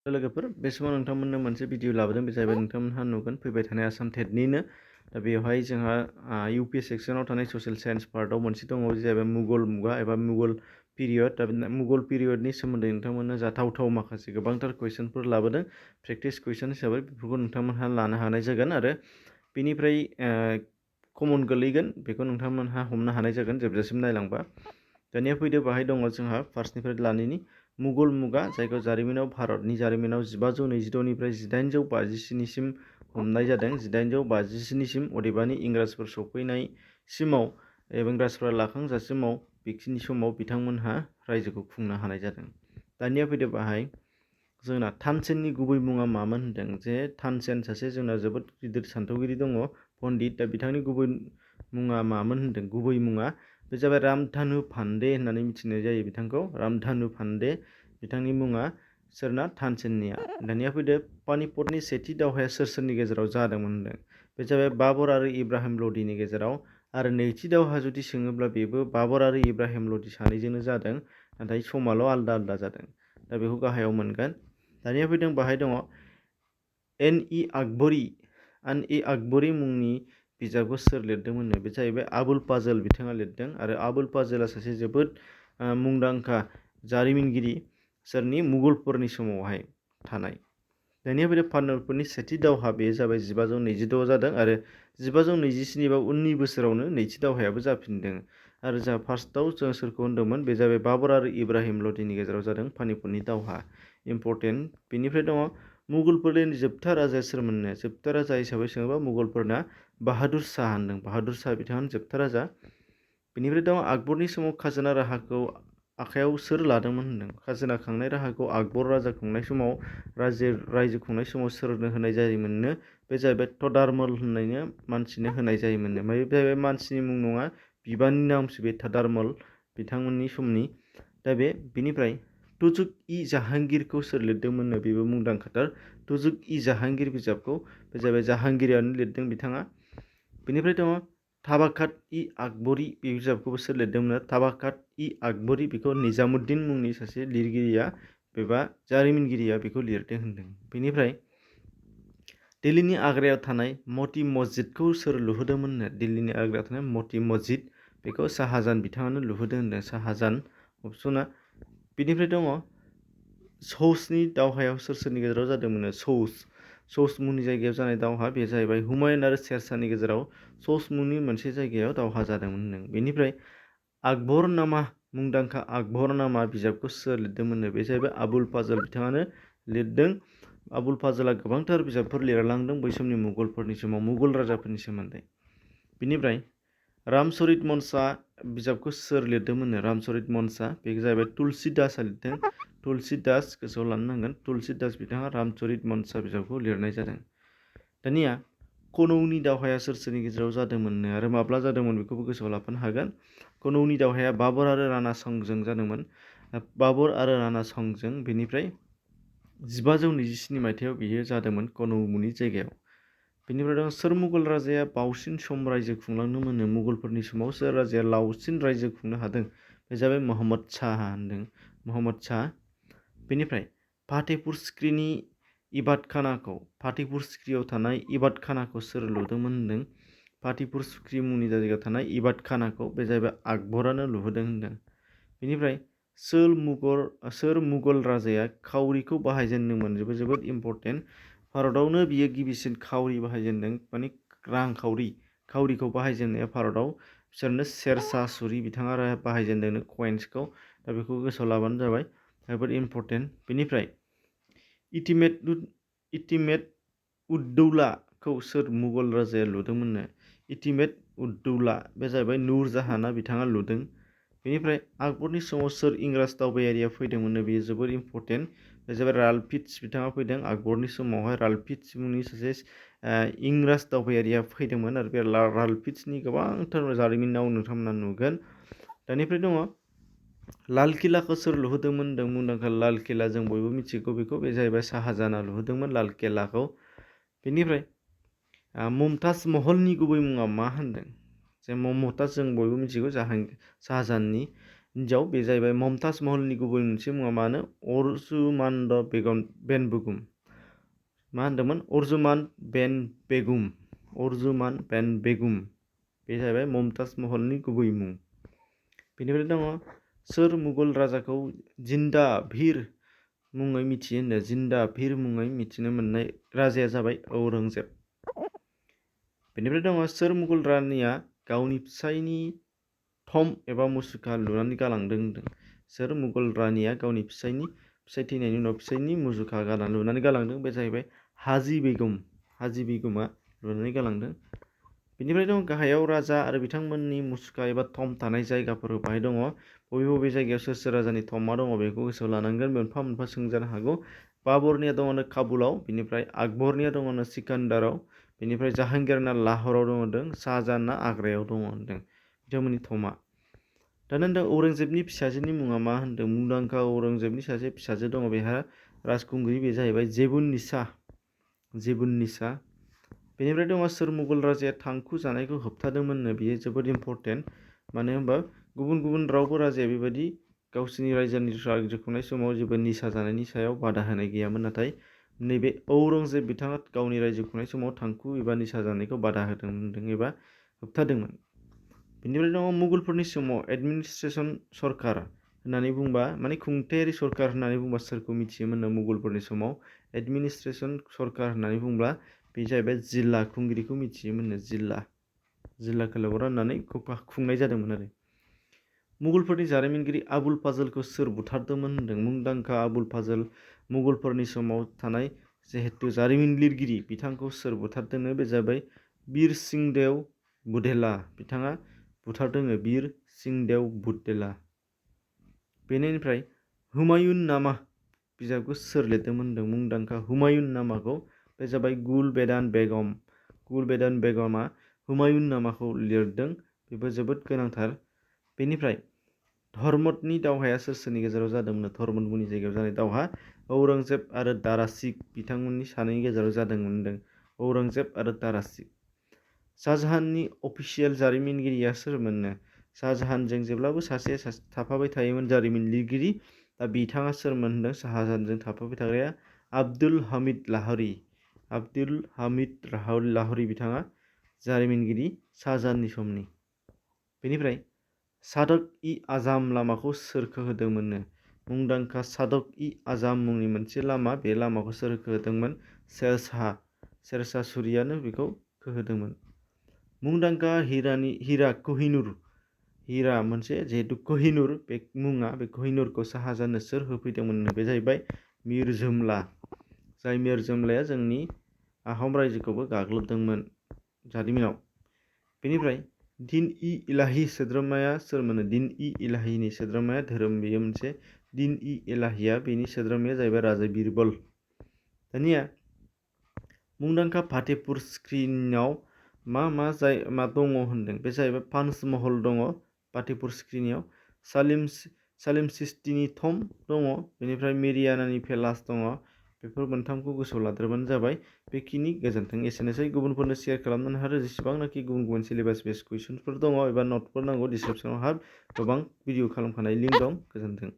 लोगोफोर बे समाव नोंथांमोननो मोनसे भिडिअ लाबोदों बे जाहैबाय नोंथांमोनहा नुगोन फैबाय थानाय आसाम टेटनिनो दा बेवहाय जोंहा इउपि सेक्सनाव थानाय ससियेल साइन्स पार्टआव मोनसे दङ जाहैबाय मुगल मुगा एबा मुगल पिरियड दा मुगल पिरियडनि सोमोन्दै नोंथांमोननो जाथावथाव माखासे गोबांथार कुइसनफोर लाबोदों प्रेक्टिस कुइसन हिसाबै बेफोरखौ नोंथांमोनहा लानो हानाय जागोन आरो बेनिफ्राय कमन गोलैगोन बेखौ नोंथांमोनहा हमनो हानाय जागोन जोबजासिम नायलांबा दानिया फैदो बाहाय दङ जोंहा फार्स्टनिफ्राय लानायनि मुगल मुगा जायखौ जारिमिनाव भारतनि जारिमिनाव 1522निफ्राय 1857सिम हमनाय जादों 1857सिम अदेबानि इंराजफोर सफैनायसिमाव एबा इंराजफोरा लाखांजासिमाव बेखिनि समाव बिथांमोनहा रायजोखौ खुंनो हानाय जादों। दानिया फैदो बाहाय जोंना तानसेननि गुबै मुङा मामोन होनदों जे तानसेन सासे जोंना जोबोद गिदिर सान्थौगिरि दङ पण्डित दा बिथांनि गुबै मुङा मामोन होनदों गुबै मुङा बे जाबाय रामधानु फान्डे होननानै मिथिनाय जायो बिथांखौ रामधानु फान्डे बिथांनि मुङा सोरना तानसेननिया दानिया फैदो पानिपतनि सेथि दावहाया सोरनि गेजेराव जादोंमोन होनदों बे जाबाय बाबर आरो इब्राहिम ल'दिनि गेजेराव आरो नैथि दावहा जुदि सोङोब्ला बेबो बाबर आरो इब्राहिम ल'दि सानैजोंनो जादों नाथाय समाल' आलदा आलदा जादों दा बेखौ गाहायाव मोनगोन दानिया फैदों बाहाय दङ एन इ आकबरी मुंनि बिजाबखौ सोर लिरदोंमोननो बे जाहैबाय आबुल फाजल बिथाङा लिरदों आरो आबुल फाजला सासे जोबोद मुंदांखा जारिमिनगिरि सोरनि मुगलफोरनि समावहाय थानाय दानिया फैदो पान्डबफोरनि सेथि दावहा बेयो जाबाय 1526 जादों आरो 1527 बा उननि बोसोरावनो नैथि दावहायाबो जाफिनदों आरो जोंहा फार्स्टआव जों सोरखौ होनदोंमोन बे जाबाय बाबर आरो इब्राहिम ल'दिनि गेजेराव जादों पानिपतनि दावहा इम्पर्टेन्ट बेनिफ्राय दङ मुगलफोरनि जोबथा राजाया सोरमोननो जोबथा राजा हिसाबै सोङोबा मुगलफोरना बाहादुर शाह होनदों बाहादुर शाह बिथाङानो जोबथा राजा बेनिफ्राय दङ आकबरनि समाव खाजोना राहाखौ आखायाव सोर लादोंमोन होनदों खाजोना खांनाय राहाखौ आकबर राजा खुंनाय समाव रायजो खुंनाय समाव सोरनो होनाय जायोमोननो बे जाहैबाय तदारमल होननायनो मानसिनो होनाय जायोमोननो बे जाहैबाय मानसिनि मुं नङा बिबाननि नामसो बे तदारमल बिथांमोननि समनि दा बेनिफ्राय तुजुक इ जाहांगीरखौ सोर लिरदोंमोननो बेबो मुंदांखाथार तुजुक इ जाहांगीर बिजाबखौ बे जाहैबाय जाहांगीरानो लिरदों बिथाङा बेनिफ्राय दङ ताबाकात इ आकबरी बे बिजाबखौबो सोर लिरदोंमोन ताबाकात इ आकबरी बेखौ निजामुद्दिन मुंनि सासे लिरगिरिया एबा जारिमिनगिरिया बेखौ लिरदों होनदों बेनिफ्राय दिल्लीनि आग्रायाव थानाय मति मस्जिदखौ सोर लुहोदोंमोननो दिल्लीनि आग्रायाव थानाय मति मस्जिद बेखौ शाहजाहान बिथाङानो लुहोदों होनदों शाहजाहान अपसना बेनिफ्राय दङ सौसनि दावहायाव सोरनि गेजेराव जादोंमोननो सौस मुंनि जायगायाव जानाय दावहा बे जाहैबाय हुमायून आरो शेरशाहनि गेजेराव सौस मुंनि मोनसे जायगायाव दावहा जादोंमोन होनदों बेनिफ्राय आकबरनामा मुंदांखा आकबरनामा बिजाबखौ सोर लिरदोंमोननो बे जाहैबाय आबुल फाजल बिथाङानो लिरदों आबुल फाजला गोबांथार बिजाबफोर लिरलांदों बै समनि मुगलफोरनि समाव मुगल राजाफोरनि सोमोन्दै बेनिफ्राय रामचरित मनसा बिजाबखौ सोर लिरदोंमोननो रामचरित मनसा बे जाहैबाय तुलसी दासआ लिरदों तुलसी दास गोसोआव लानो नांगोन तुलसी दास बिथाङा रामचरित मनसा बिजाबखौ लिरनाय जादों दानिया कनौनि दावहाया सोरनि गेजेराव जादोंमोननो आरो माब्ला जादोंमोन बेखौबो गोसोआव लाफानो हागोन कनौनि दावहाया बाबर आरो राणा संजों जादोंमोन बाबर आरो राणा संजों बेनिफ्राय 1527 मायथाइयाव बियो जादोंमोन कनौमुनि जायगायाव बेनिफ्राय दं सोर मुगल राजाया बावसिन सम रायजो खुंलांनो मोनो मुगलफोरनि समाव सोर राजाया लावसिन रायजो खुंनो हादों बे जाबाय महम्मद शाह होनदों महम्मद शाह बेनिफ्राय फातेहपुर सिक्रिनि इबादखानाखौ फातेहपुर सिक्रियाव थानाय इबादखानाखौ सोर लुदोंमोन होनदों फातेहपुर सिक्रि मुंनि जायगायाव थानाय इबादखानाखौ बे जाहैबाय आकबरानो लुहोदों होनदों बेनिफ्राय सोर मुगल राजाया खाउरिखौ बाहायजेनदोंमोन जोबोद इम्पर्टेन्ट भारतआवनो बियो गिबिसिन खाउरि बाहायजेनदों माने खाउरिखौ बाहायजेननाया भारतआव बिसोरनो शेरशाह सुरि बिथाङा बाहायजेनदों कइन्सखौ दा बेखौ गोसोआव लाबानो जाबाय जोबोद इम्पर्टेन्ट बेनिफ्राय इटिमेट उद्दौलाखौ सोर मुगल राजाया लुदोंमोननो इटिमेट उद्दौला बे जाहैबाय नुर जाहाना बिथाङा लुदों बेनिफ्राय आकबरनि समाव सोर इंराज दावबायारिया फैदोंमोननो बेयो जोबोद इम्पर्टेन्ट बे जाबाय रालफिट्ज बिथाङा फैदों आकबरनि समावहाय रालफिट्ज मुंनि सासे इंराज दावबायारिया फैदोंमोन आरो बे रालफिट्जनि गोबांथार जारिमिनाव नोंथांमोना नुगोन दानिफ्राय दङ लाल किलाखौ सोर लुहोदोंमोन होनदों मुंदांखा लाल किला जों बयबो मिथिगौ बेखौ बे जाहैबाय शाहजाहाना लुहोदोंमोन लाल किलाखौ बेनिफ्राय मुमताज महलनि गुबै मुङा मा होनदों जे मुमताज जों बयबो मिथिगौ शाहजाहाननि हिन्जाव बे जाहैबाय ममताज महलनि गुबै मोनसे मुङा मानो अर्जुमान्द बेन बेगम मा होनदोंमोन अर्जुमान बेन बेगम बे जाहैबाय ममताज महलनि गुबै मुं। बेनिफ्राय दङ सोर मुगल राजाखौ जिन्दा भीर मुङै मिथियो होनदों जिन्दा भीर मुङै मिथिनो मोननाय राजाया जाबाय औरंगजेब। बेनिफ्राय दङ सोर मुगल रानिया गावनि फिसायनि थम एबा मुसुखा लुनानै गालांदों होनदों सोर मुगल रानिया गावनि फिसाय थैनायनि उनाव फिसायनि मुसुखा लुनानै गालांदों बे जाहैबाय हाजी बेगमा लुनानै गालांदों। बेनिफ्राय दङ गाहायाव राजा आरो बिथांमोननि मुसुखा एबा थम थानाय जायगाफोर बाहाय दङ बबे जायगायाव सोर राजानि थमा दङ बेखौ गोसोआव लानांगोन मोनफा मोनफा सोंजानो हागौ। बाबरनिया दङ काबुलाव, बेनिफ्राय आकबरनिया दङ सिकान्दाराव, बेनिफ्राय जाहांगिरना लाहौराव दङ, शाहजाहाना आग्रायाव दङ होनदों बिथांमोननि थमा। दाना होनदों औरंगजेबनि फिसाजोनि मुङा मा होनदों मुंदांखा औरंगजेबनि सासे फिसाजो दङ बेहा राजखुंग्रि बे जाहैबाय जेबुन्निसा। बेनिफ्राय दङ सोर मुगल राजाया थांखु जानायखौ होबथादोंमोननो बेयो जोबोद इम्परटेन्ट मानो होनबा गुबुन रावबो राजाया बेबायदि गावसोरनि रायजो खुंनाय समाव जेबो निसा जानायनि सायाव बादा होनाय गैयामोन नाथाय नैबे औरंगजेब बिथाङा गावनि रायजो खुंनाय समाव थांखु एबा निसा जानायखौ बादा होदोंमोन एबा होबथादोंमोन। बेनिफ्राय दङ मुगलफोरनि समाव एडमिनिस्ट्रेसन सरकार होननानै बुंबा माने खुंथायारि सरकार होननानै बुंबा सोरखौ मिथियोमोननो मुगलफोरनि समाव एडमिनिस्ट्रेसन सरकार होननानै बुंब्ला बे जाहैबाय जिल्ला खुंगिरिखौ मिथियोमोननो जिल्लाखौ राननानै खुंनाय जादोंमोन आरो। मुगलफोरनि जारिमिनगिरि आबुल फाजलखौ सोर बुथारदोंमोन होनदों मुंदांखा आबुल फाजल मुगलफोरनि समाव थानाय जिहेतु जारिमिन लिरगिरि बिथांखौ सोर बुथारदोंनो बे जाबाय बीर सिंहदेव बुधेला बिथाङा बुथारदोंनो बीर सिंहदेव बुधेला। बेनिफ्राय हुमायून नामा बिजाबखौ सोर लिरदोंमोन होनदों मुंदांखा हुमायून नामाखौ बे जाबाय गुलबेदान बेगमा हुमायून नामाखौ लिरदों बेबो जोबोद गोनांथार। बेनिफ्राय धर्मतनि दावहाया सोरनि गेजेराव जादोंमोन धर्मत मुंनि जायगायाव जानाय दावहा औरंगजेब आरो दाराशिक बिथांमोननि सानैनि गेजेराव जादोंमोन होनदों औरंगजेब आरो दाराशिक। शाहजाहाननि अफिसियेल जारिमिनगिरिया सोरमोननो शाहजाहानजों जेब्लाबो सासे थाफाबाय थायोमोन जारिमिन लिरगिरि दा बिथाङा सोरमोन होनदों शाहजाहानजों थाफाबाय थाग्राया आब्दुल हामिद लाहरी बिथाङा जारिमिनगिरि शाहजाहाननि समनि। बेनिफ्राय सादक-इ-आजम लामाखौ सोर होदोंमोननो मुंदांखा सादक-इ-आजम मुंनि मोनसे लामा बे लामाखौ सोर होदोंमोन शेरशाह सूरीयानो बेखौ होदोंमोन। मुंदांखा हिरा मोनसे जिहेतु कोहिनूर बे मुङा बे कोहिनूरखौ शाहजाहाननो सोर होफैदोंमोन बे जाहैबाय मीर जुमला जाय मीर जुमलाया जोंनि आहम रायजोखौबो गाग्लोबदोंमोन जारिमिनाव। बेनिफ्राय दिन-इ-इलाही सोद्रोमाया सोरमोन दिन-इ-इलाहीनि सोद्रोमाया धोरोम बेयो मोनसे दिन-इ-इलाहीया बेनि सोद्रोमाया जाहैबाय राजा बिरबल। दानिया मुंदांखा फातेहपुर स्क्रीनआव मा दङ होनदों बे जाहैबाय पान्च महल दङ फातेहपुर स्क्रीनियाव सालिम चिश्तीनि थम दङ बेनिफ्राय मेरियानानि पेलास दङ बेफोर मोनथामखौ गोसोआव लाद्रोबानो जाबाय। बेखिनि गोजोन्थों एसेनोसै गुबुनफोरनो शेयार खालामनानै आरो जेसेबांनाखि गुबुन सिलेबास बेस कुइसनफोर दङ एबा नटफोर नांगौ डिसक्रिपसनाव गोबां भिडिअ खालामखानाय लिंक दं। गोजोन्थों।